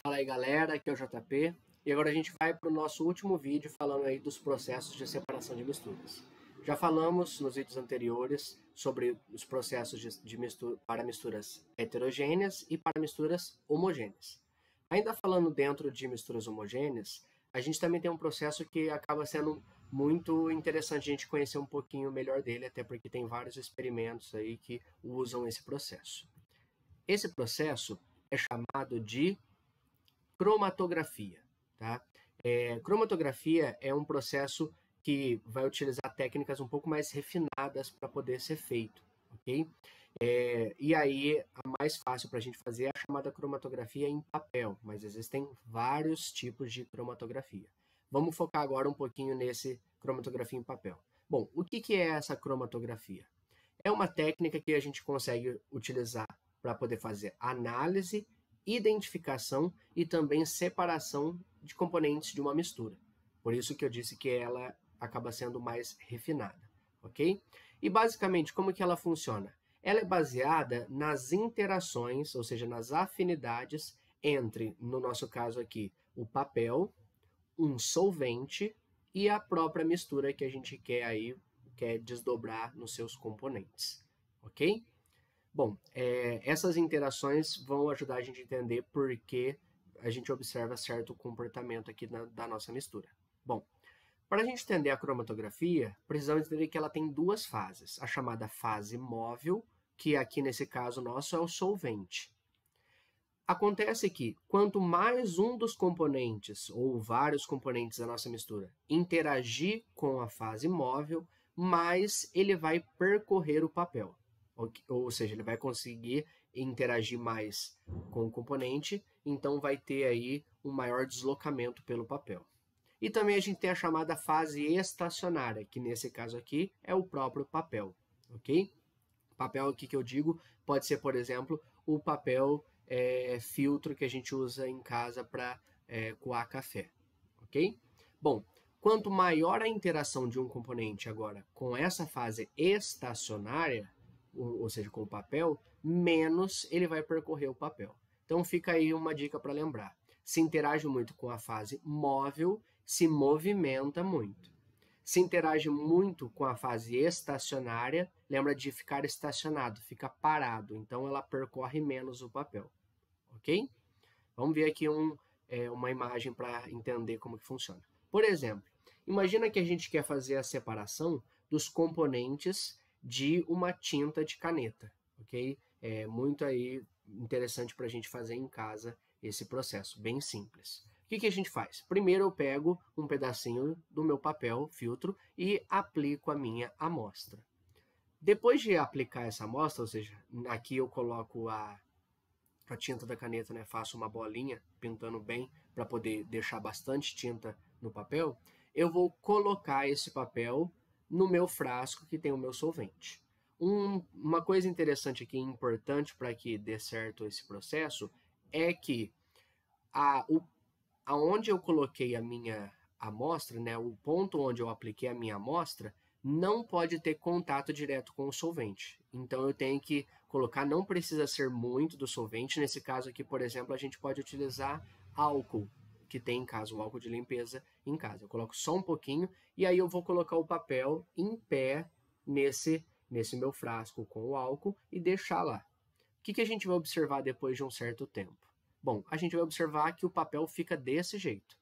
Fala aí galera, aqui é o JP e agora a gente vai para o nosso último vídeo falando aí dos processos de separação de misturas. Já falamos nos vídeos anteriores sobre os processos de mistura, para misturas heterogêneas e para misturas homogêneas. Ainda falando dentro de misturas homogêneas, a gente também tem um processo que acaba sendo muito interessante a gente conhecer um pouquinho melhor dele, até porque tem vários experimentos aí que usam esse processo. Esse processo é chamado de cromatografia, tá? Cromatografia é um processo que vai utilizar técnicas um pouco mais refinadas para poder ser feito, ok? E aí, a mais fácil para a gente fazer é a chamada cromatografia em papel, mas existem vários tipos de cromatografia. Vamos focar agora um pouquinho nesse cromatografia em papel. Bom, o que é essa cromatografia? É uma técnica que a gente consegue utilizar para poder fazer análise, identificação e também separação de componentes de uma mistura. Por isso que eu disse que ela acaba sendo mais refinada, ok? E basicamente, como que ela funciona? Ela é baseada nas interações, ou seja, nas afinidades entre, no nosso caso aqui, o papel, um solvente e a própria mistura que a gente quer desdobrar nos seus componentes, ok? Bom, essas interações vão ajudar a gente a entender por que a gente observa certo comportamento aqui da nossa mistura. Bom, para a gente entender a cromatografia, precisamos entender que ela tem duas fases. A chamada fase móvel, que aqui nesse caso nosso é o solvente. Acontece que quanto mais um dos componentes, ou vários componentes da nossa mistura, interagir com a fase móvel, mais ele vai percorrer o papel. Ou seja, ele vai conseguir interagir mais com o componente, então vai ter aí um maior deslocamento pelo papel. E também a gente tem a chamada fase estacionária, que nesse caso aqui é o próprio papel, ok? Papel aqui que eu digo pode ser, por exemplo, o papel filtro que a gente usa em casa para coar café, ok? Bom, quanto maior a interação de um componente agora com essa fase estacionária, ou seja, com o papel, menos ele vai percorrer o papel. Então fica aí uma dica para lembrar. Se interage muito com a fase móvel, se movimenta muito. Se interage muito com a fase estacionária, lembra de ficar estacionado, fica parado, então ela percorre menos o papel, ok? Vamos ver aqui uma imagem para entender como que funciona. Por exemplo, imagina que a gente quer fazer a separação dos componentes de uma tinta de caneta, ok? É muito aí interessante para a gente fazer em casa esse processo, bem simples. O que a gente faz? Primeiro eu pego um pedacinho do meu papel filtro e aplico a minha amostra. Depois de aplicar essa amostra, ou seja, aqui eu coloco a tinta da caneta, né, faço uma bolinha, pintando bem, para poder deixar bastante tinta no papel, eu vou colocar esse papel no meu frasco que tem o meu solvente. Uma coisa interessante aqui, importante para que dê certo esse processo, é que aonde eu coloquei a minha amostra, né, o ponto onde eu apliquei a minha amostra, não pode ter contato direto com o solvente. Então eu tenho que colocar, não precisa ser muito do solvente. Nesse caso aqui, por exemplo, a gente pode utilizar álcool, que tem em casa, um álcool de limpeza em casa. Eu coloco só um pouquinho e aí eu vou colocar o papel em pé nesse meu frasco com o álcool e deixar lá. O que a gente vai observar depois de um certo tempo? Bom, a gente vai observar que o papel fica desse jeito.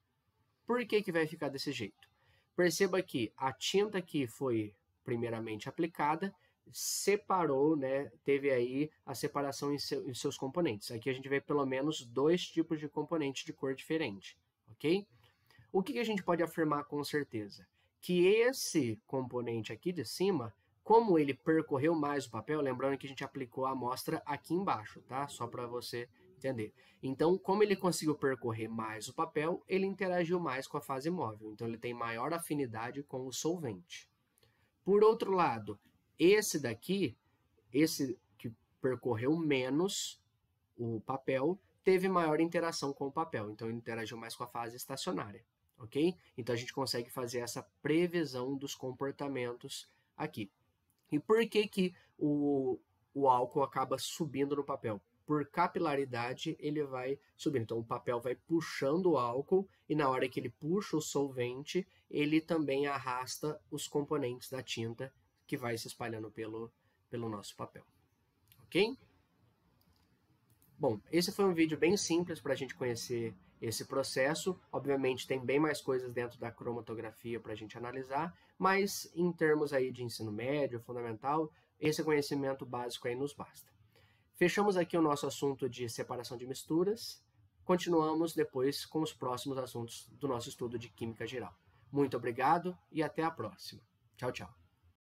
Por que vai ficar desse jeito? Perceba que a tinta que foi primeiramente aplicada separou, né, teve aí a separação em seus componentes. Aqui a gente vê pelo menos dois tipos de componentes de cor diferente, ok? O que a gente pode afirmar com certeza? Que esse componente aqui de cima, como ele percorreu mais o papel, lembrando que a gente aplicou a amostra aqui embaixo, tá? Só para você entender. Então, como ele conseguiu percorrer mais o papel, ele interagiu mais com a fase móvel. Então, ele tem maior afinidade com o solvente. Por outro lado, esse que percorreu menos o papel, teve maior interação com o papel. Então, ele interagiu mais com a fase estacionária, ok? Então, a gente consegue fazer essa previsão dos comportamentos aqui. E por que o álcool acaba subindo no papel? por capilaridade, ele vai subindo. Então, o papel vai puxando o álcool e na hora que ele puxa o solvente, ele também arrasta os componentes da tinta que vai se espalhando pelo nosso papel. Ok? Bom, esse foi um vídeo bem simples para a gente conhecer esse processo. Obviamente tem bem mais coisas dentro da cromatografia para a gente analisar, mas em termos aí de ensino médio, fundamental, esse conhecimento básico aí nos basta. Fechamos aqui o nosso assunto de separação de misturas. Continuamos depois com os próximos assuntos do nosso estudo de química geral. Muito obrigado e até a próxima. Tchau, tchau.